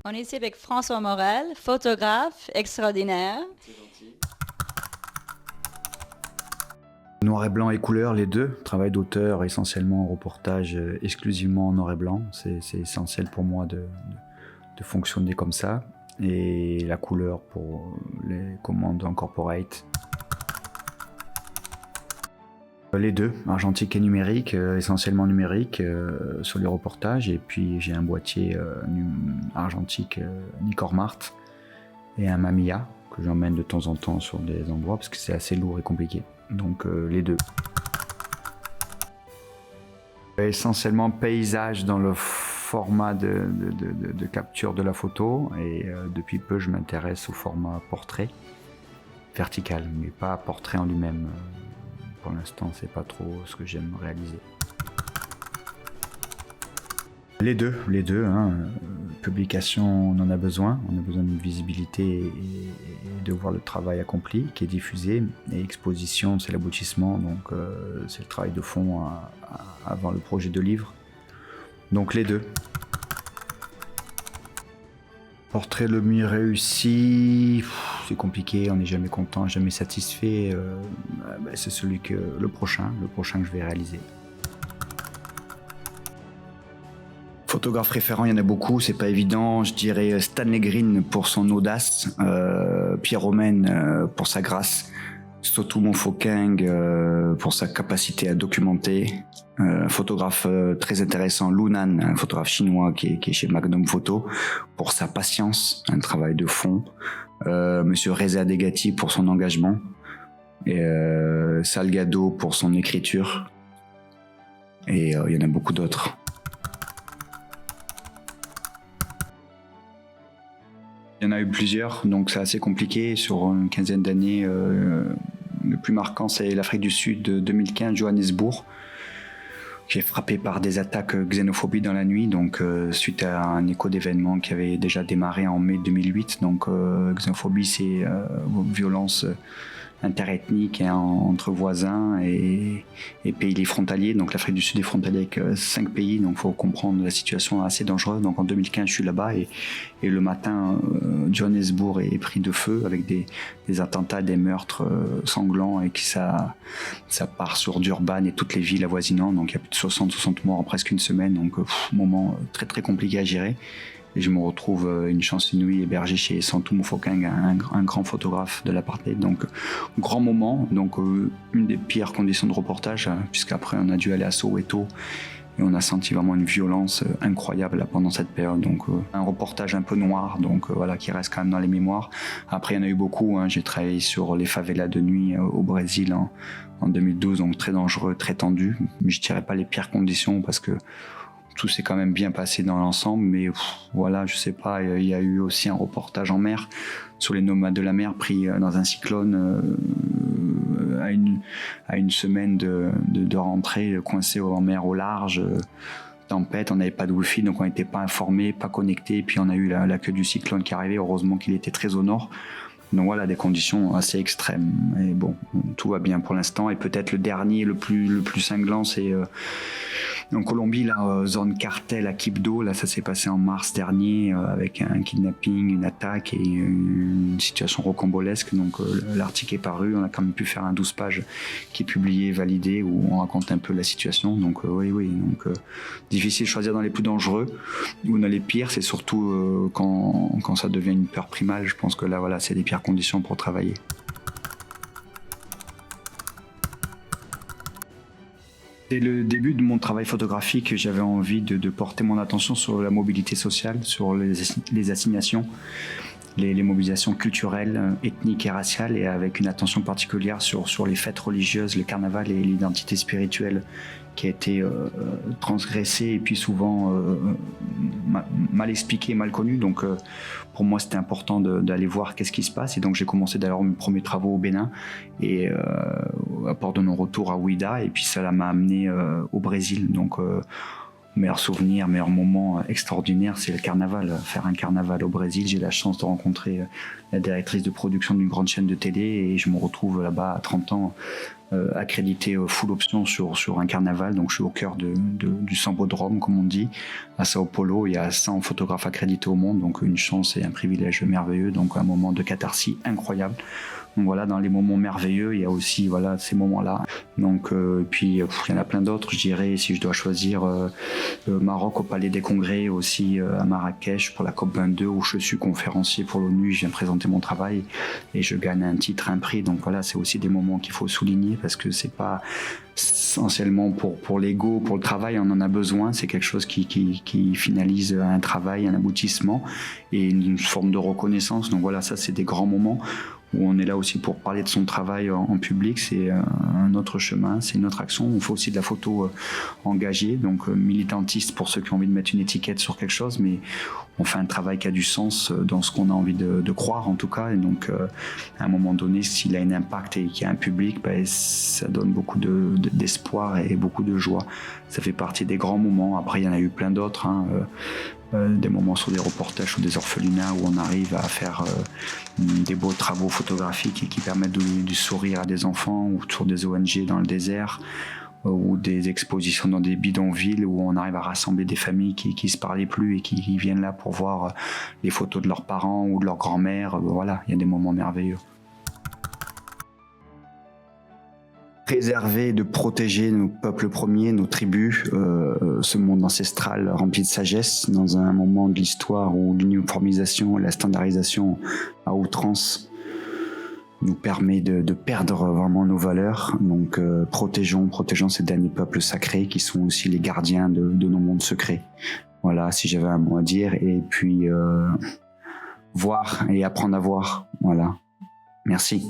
On est ici avec François Morel, photographe extraordinaire. Noir et blanc et couleur, les deux. Travail d'auteur, essentiellement reportage, exclusivement en noir et blanc. C'est essentiel pour moi de fonctionner comme ça. Et la couleur pour les commandes en corporate. Les deux, argentique et numérique, essentiellement numérique sur les reportages. Et puis j'ai un boîtier argentique Nikkor Mart et un Mamiya que j'emmène de temps en temps sur des endroits parce que c'est assez lourd et compliqué. Donc les deux. Essentiellement paysage dans le format de capture de la photo et depuis peu je m'intéresse au format portrait vertical, mais pas portrait en lui-même. Pour l'instant, c'est pas trop ce que j'aime réaliser. Les deux. Publication, on en a besoin. On a besoin d'une visibilité et de voir le travail accompli qui est diffusé. Et exposition, c'est l'aboutissement. Donc, c'est le travail de fond avant le projet de livre. Donc, les deux. Portrait le mieux réussi, c'est compliqué, on n'est jamais content, jamais satisfait. C'est le prochain que je vais réaliser. Photographe référent, il y en a beaucoup, c'est pas évident. Je dirais Stanley Green pour son audace, Pierre Romaine pour sa grâce, Sotomo Foking pour sa capacité à documenter. Photographe très intéressant, Lunan, un photographe chinois qui est chez Magnum Photo, pour sa patience, un travail de fond. Monsieur Reza Degati pour son engagement. Et Salgado pour son écriture. Et il y en a beaucoup d'autres. Il y en a eu plusieurs, donc c'est assez compliqué. Sur une quinzaine d'années, le plus marquant, c'est l'Afrique du Sud de 2015, Johannesburg. J'ai frappé par des attaques xénophobie dans la nuit, donc suite à un écho d'événements qui avait déjà démarré en mai 2008. Donc xénophobie, c'est violence interethnique entre voisins et pays frontaliers. Donc l'Afrique du Sud est frontalier avec 5 pays, donc il faut comprendre la situation assez dangereuse. Donc en 2015, je suis là-bas et le matin, Johannesburg est pris de feu avec des attentats, des meurtres sanglants et ça part sur Durban et toutes les villes avoisinantes. Donc il y a plus de 60 morts en presque une semaine. Donc moment très très compliqué à gérer. Et je me retrouve une chance inouïe hébergé chez Sotomo Foking, un grand photographe de l'apartheid. Donc, grand moment. Donc, une des pires conditions de reportage, puisqu'après, on a dû aller à Soweto. Et on a senti vraiment une violence incroyable là, pendant cette période. Donc, un reportage un peu noir, donc voilà, qui reste quand même dans les mémoires. Après, il y en a eu beaucoup. J'ai travaillé sur les favelas de nuit au Brésil en 2012, donc très dangereux, très tendu. Mais je ne dirais pas les pires conditions parce que tout s'est quand même bien passé dans l'ensemble, mais voilà, je sais pas, il y a eu aussi un reportage en mer sur les nomades de la mer pris dans un cyclone à une semaine de rentrée, coincé en mer au large, tempête, on n'avait pas de wifi, donc on n'était pas informés, pas connectés, puis on a eu la queue du cyclone qui arrivait, heureusement qu'il était très au nord. Donc voilà, des conditions assez extrêmes. Et bon, tout va bien pour l'instant. Et peut-être le dernier, le plus cinglant, c'est en Colombie, la zone cartel à Quibdó. Là, ça s'est passé en mars dernier avec un kidnapping, une attaque et une situation rocambolesque. Donc l'article est paru. On a quand même pu faire un 12 pages qui est publié, validé, où on raconte un peu la situation. Donc oui. Donc difficile de choisir dans les plus dangereux ou dans les pires. C'est surtout quand ça devient une peur primale. Je pense que là, voilà, c'est les pires conditions pour travailler. Dès le début de mon travail photographique, j'avais envie de porter mon attention sur la mobilité sociale, sur les assignations, les mobilisations culturelles, ethniques et raciales, et avec une attention particulière sur les fêtes religieuses, le carnaval et l'identité spirituelle qui a été transgressée et puis souvent mal expliquée et mal connue. Donc pour moi, c'était important d'aller voir qu'est-ce qui se passe. Et donc j'ai commencé d'ailleurs mes premiers travaux au Bénin et à Port de non-retour à Ouida. Et puis ça m'a amené au Brésil. Donc Meilleur souvenir, meilleur moment extraordinaire, c'est le carnaval. Faire un carnaval au Brésil, j'ai la chance de rencontrer la directrice de production d'une grande chaîne de télé et je me retrouve là-bas à 30 ans accrédité full option sur un carnaval. Donc je suis au cœur du Sambodrome, comme on dit, à Sao Paulo. Il y a 100 photographes accrédités au monde, donc une chance et un privilège merveilleux, donc un moment de catharsis incroyable. Donc voilà, dans les moments merveilleux, il y a aussi voilà ces moments-là. Donc puis il y en a plein d'autres, je dirais, si je dois choisir Maroc au Palais des Congrès, aussi à Marrakech pour la COP22 où je suis conférencier pour l'ONU, je viens présenter mon travail et je gagne un titre, un prix. Donc voilà, c'est aussi des moments qu'il faut souligner parce que c'est pas essentiellement pour l'ego, pour le travail, on en a besoin. C'est quelque chose qui finalise un travail, un aboutissement et une forme de reconnaissance. Donc voilà, ça c'est des grands moments où on est là aussi pour parler de son travail en public. C'est un autre chemin, c'est une autre action. On fait aussi de la photo engagée, donc militantiste pour ceux qui ont envie de mettre une étiquette sur quelque chose, mais on fait un travail qui a du sens dans ce qu'on a envie de croire en tout cas. Et donc à un moment donné, s'il a un impact et qu'il y a un public, ça donne beaucoup d'espoir et beaucoup de joie. Ça fait partie des grands moments. Après, il y en a eu plein d'autres, des moments sur des reportages ou des orphelinats où on arrive à faire des beaux travaux photographiques et qui permettent du sourire à des enfants, ou sur des ONG dans le désert, ou des expositions dans des bidonvilles où on arrive à rassembler des familles qui se parlaient plus et qui viennent là pour voir les photos de leurs parents ou de leur grand-mère. Voilà, il y a des moments merveilleux. Préserver, de protéger nos peuples premiers, nos tribus, ce monde ancestral rempli de sagesse, dans un moment de l'histoire où l'uniformisation et la standardisation à outrance nous permet de perdre vraiment nos valeurs. Donc protégeons ces derniers peuples sacrés qui sont aussi les gardiens de nos mondes secrets. Voilà, si j'avais un mot à dire. Et puis voir et apprendre à voir. Voilà. Merci.